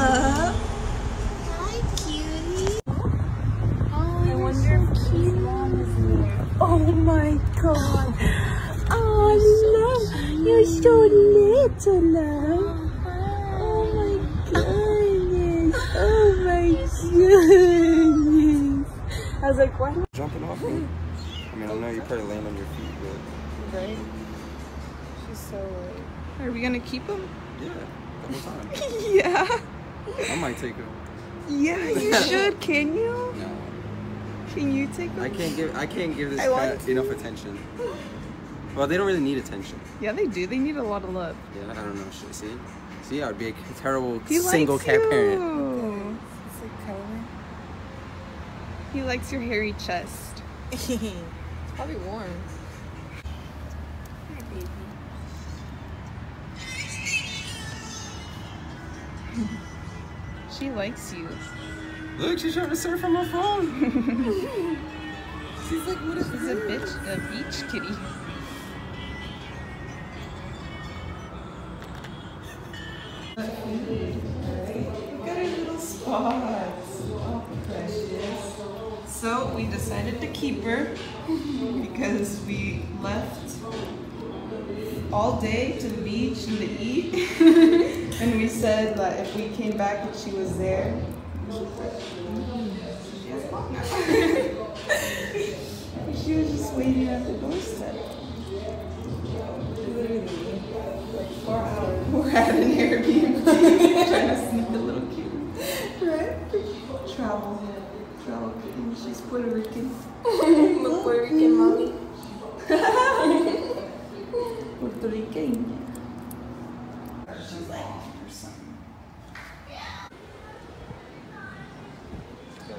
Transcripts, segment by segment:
Hi, cutie. I wonder if his mom is there. Oh my god. Oh, love. You're so little, love. Oh my goodness. Oh my goodness. I was like, why? Jumping off me? I mean, I know you probably land on your feet, but... Right? She's so late. Are we gonna keep him? Yeah, the whole time. Yeah. I might take him. Yeah, you should. Can you? No. Can you take him? I can't give this cat enough attention. Well, they don't really need attention. Yeah, they do. They need a lot of love. Yeah, I don't know. Should I see? See, I would be a terrible He single likes cat you. parent. It's like coloring. He likes your hairy chest. It's probably warm. Hi, baby. She likes you. Look, she's trying to surf on my phone. She's like, what is She's a beach kitty. Look at her little spots. Oh, precious. So we decided to keep her because we left all day to the beach and to eat. And we said that if we came back and she was there, she was just waiting at the doorstep. Literally, like 4 hours. We're at an Airbnb trying to sneak a little kid. Right? Travel kid. She's Puerto Rican. Look, Puerto Rican mommy. Puerto Rican.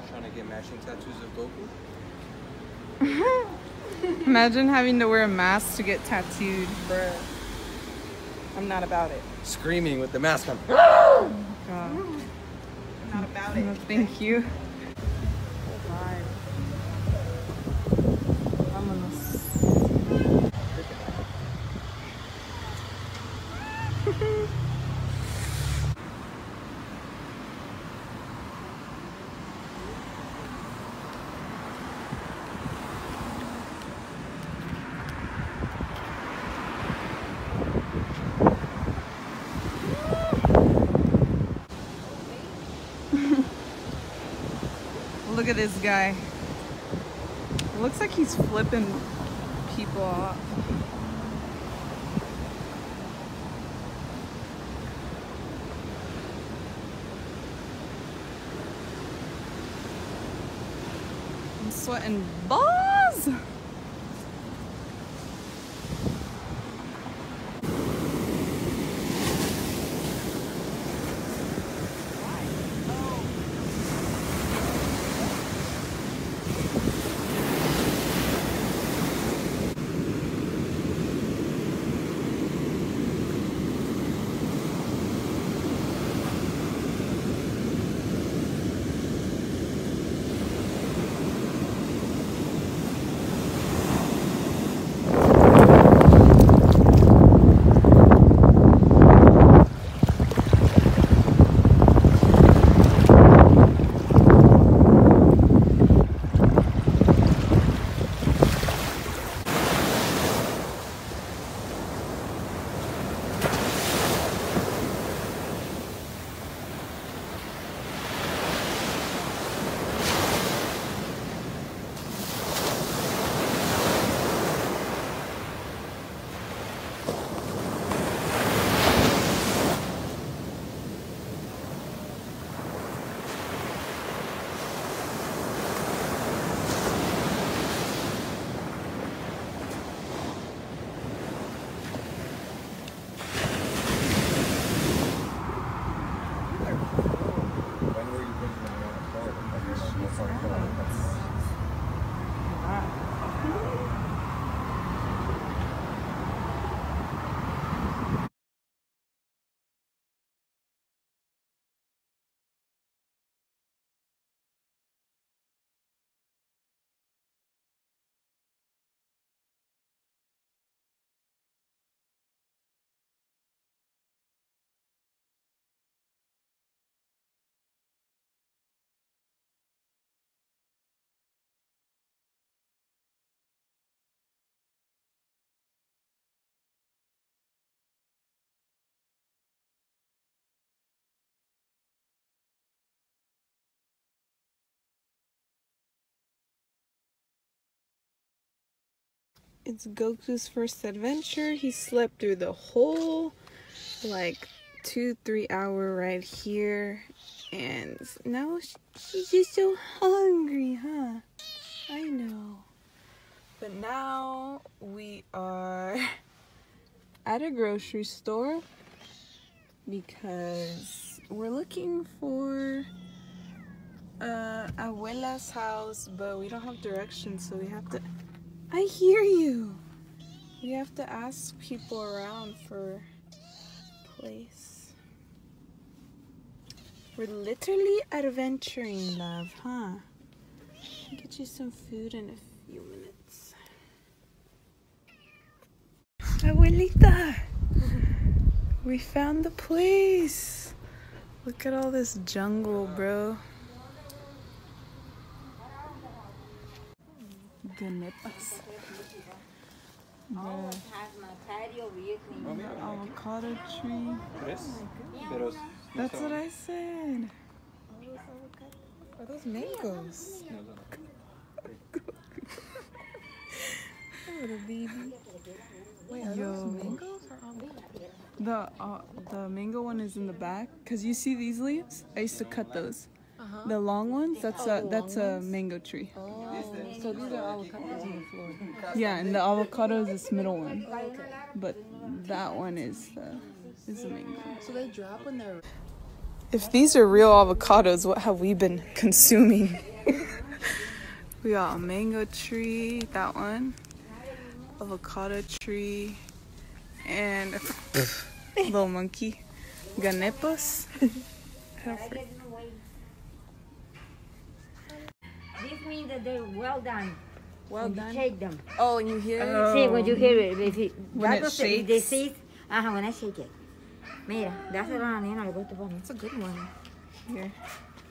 Trying to get matching tattoos of Goku? Imagine having to wear a mask to get tattooed. Bruh. I'm not about it. Screaming with the mask on. God. I'm not about it. No, thank you. Look at this guy. It looks like he's flipping people off. I'm sweating balls. It's Goku's first adventure. He slept through the whole, like, 2-3 hour ride here. And now she's just so hungry, huh? I know. But now we are at a grocery store because we're looking for Abuela's house, but we don't have directions, so we have to... I hear you! We have to ask people around for a place. We're literally adventuring, love, huh? I'll get you some food in a few minutes. Abuelita! We found the place! Look at all this jungle, bro. Ganepas. The avocado tree. That's what I said. Are those mangoes? Little baby. Wait, are those mangoes or avocados? The mango one is in the back. Cause you see these leaves? I used to cut those. The long ones, that's a mango tree. Oh, so these are avocados on the floor. Yeah, and the avocado is this middle one. But that one is a mango. So they drop when they're... If these are real avocados, what have we been consuming? We got a mango tree, that one, avocado tree, and a little monkey. Ganepas. This means that they're well done. Well when done. you shake them. Oh, and you hear it? See, when you hear it, When it shakes? They see it. When I shake it. Mira, dáselo a la nena, le gusta poner. It's a good one. Here.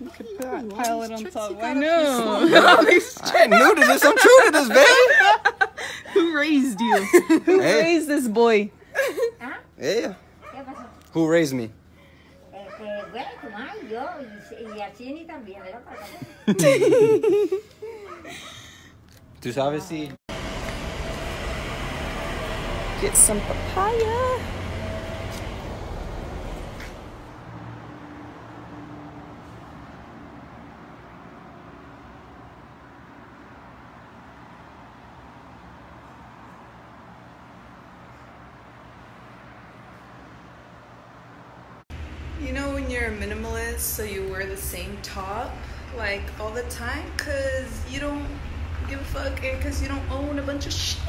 You could pile it on top. I got know. I ain't new to this. I'm true to this, baby. Who raised you? Who raised this boy? ¿Ah? Yeah. ¿Qué pasó? Who raised me? Bueno, tu mamá y yo, y a Chini también, ¿verdad? Tú sabes si... Get some papaya. You know when you're a minimalist, so you wear the same top like all the time because you don't give a fuck and because you don't own a bunch of shit.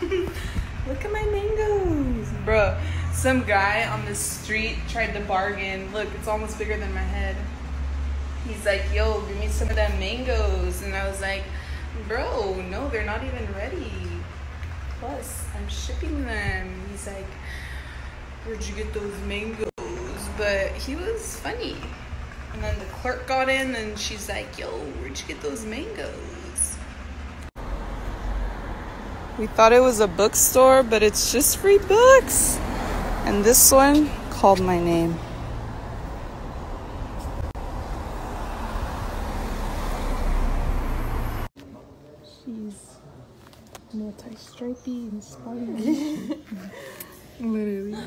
Look at my mangoes. Bro, some guy on the street tried to bargain. Look, it's almost bigger than my head. He's like, yo, give me some of them mangoes. And I was like, bro, no, they're not even ready. Plus, I'm shipping them. He's like, where'd you get those mangoes? But he was funny. And then the clerk got in and she's like, yo, where'd you get those mangoes? We thought it was a bookstore, but it's just free books. And this one called my name. She's multi-stripey and spotty. Literally.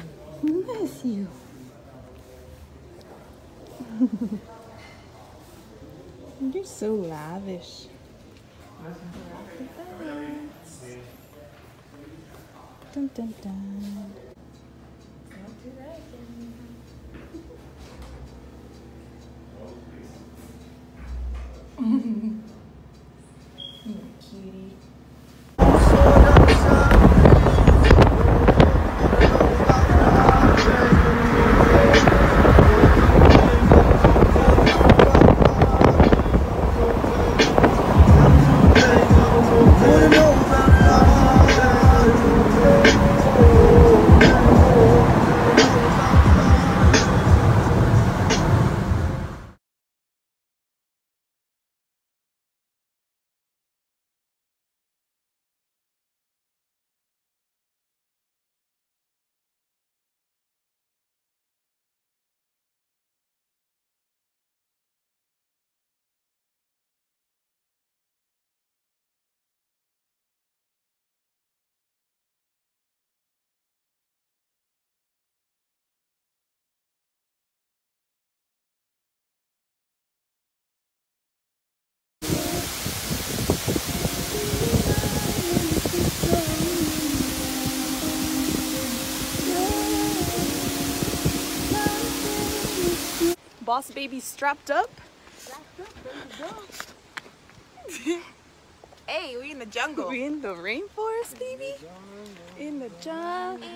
Bless you. You're so lavish. Dun, dun, dun. Cutie. Boss baby strapped up. Hey, we in the jungle. We in the rainforest, baby. In the jungle.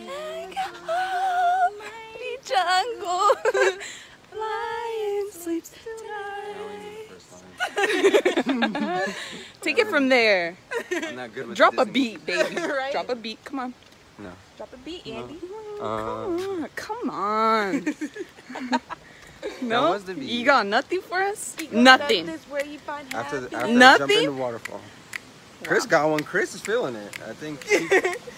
The jungle. Lion sleeps tonight. Take it from there. I'm not good with Drop a Disney. beat, baby. Right? Drop a beat. Come on. No. Drop a beat, Andy. Come on. That No? was the beat. You got nothing for us? Nothing. This where you find After happiness. I jump Nothing? in the waterfall. Chris got one. Chris is feeling it. I think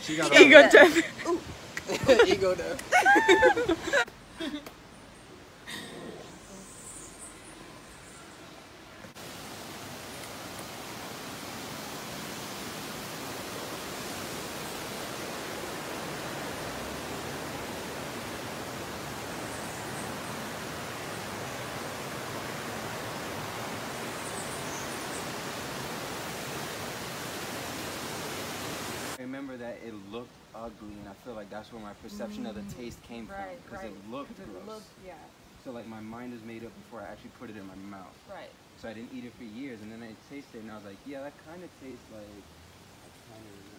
she got Ego all death. Ego death. I remember that it looked ugly, and I feel like that's where my perception of the taste came from, because it looked gross. Yeah, So like my mind was made up before I actually put it in my mouth. right. So I didn't eat it for years, and then I tasted it, and I was like, yeah, that kind of tastes like. I kind of remember.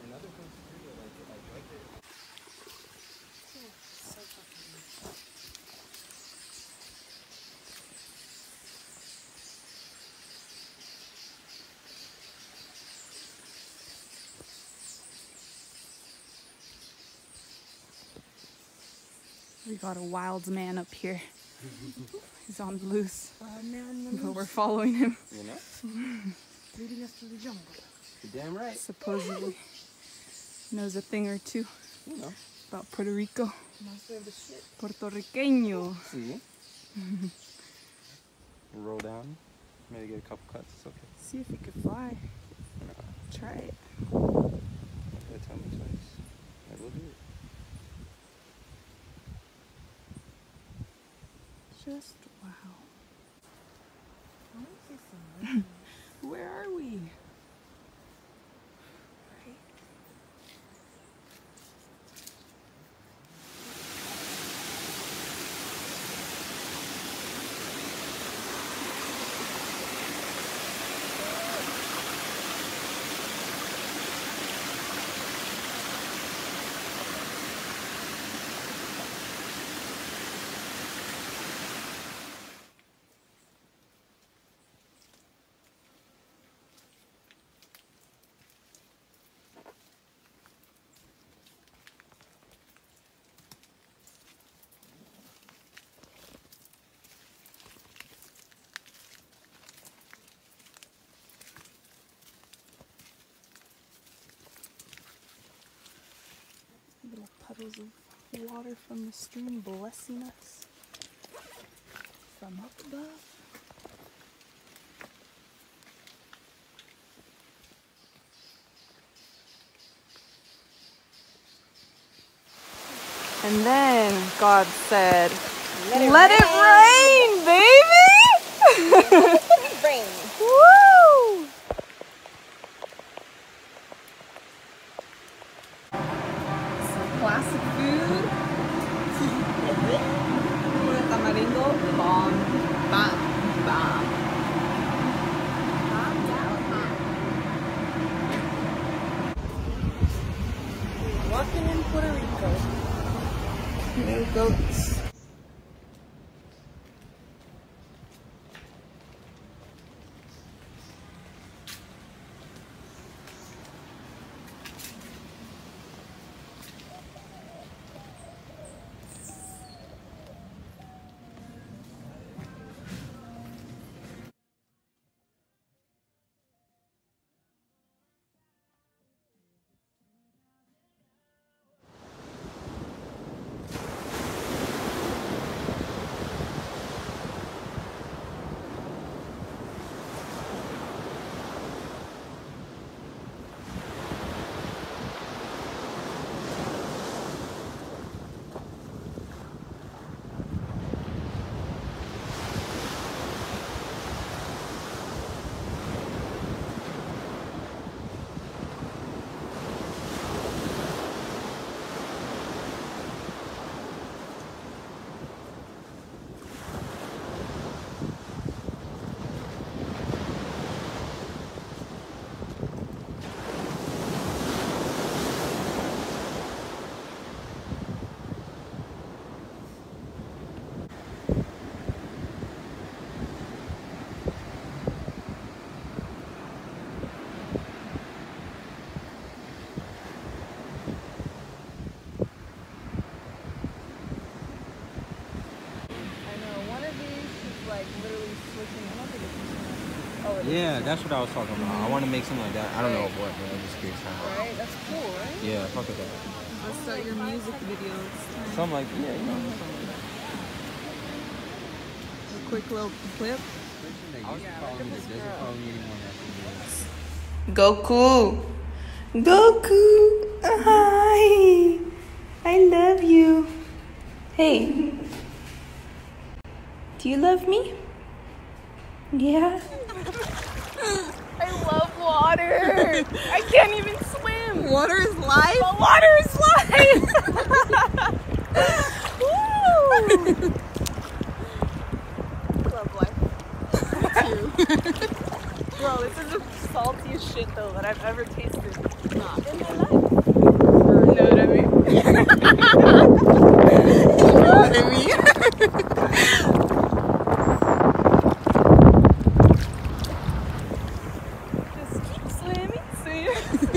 In other parts of Korea, like I liked it. We got a wild man up here. He's on the loose. But we're following him. You know? Leading us to the jungle. You're damn right. Supposedly knows a thing or two You know. about Puerto Rico. Master of the ship. Puertorriqueño. See? Roll down. Maybe get a couple cuts. It's okay. See if he could fly. Try it. Yeah, tell me twice. I will do it. Just wow. Where are we? Little puddles of water from the stream blessing us from up above. And then God said, Let it rain, baby! Rain. Woo! Some classic food. Puro tamarindo, bomb, bam, bam. Walking in Puerto Rico. No goats. Yeah, that's what I was talking about. I want to make something like that. I don't know what, but I'm just curious how. Right? That's cool, right? Yeah, fuck with that. Let's start your music videos. Something like, yeah, you know. A quick little clip. Goku! Goku! Hi! I love you. Hey. Do you love me? Yeah? I love water. I can't even swim. Water is life? But water is life. Woo! Love life. Too. Bro, this is the saltiest shit though that I've ever tasted in my life. You know what I mean? You know what I mean? Just keep swimming, swimming.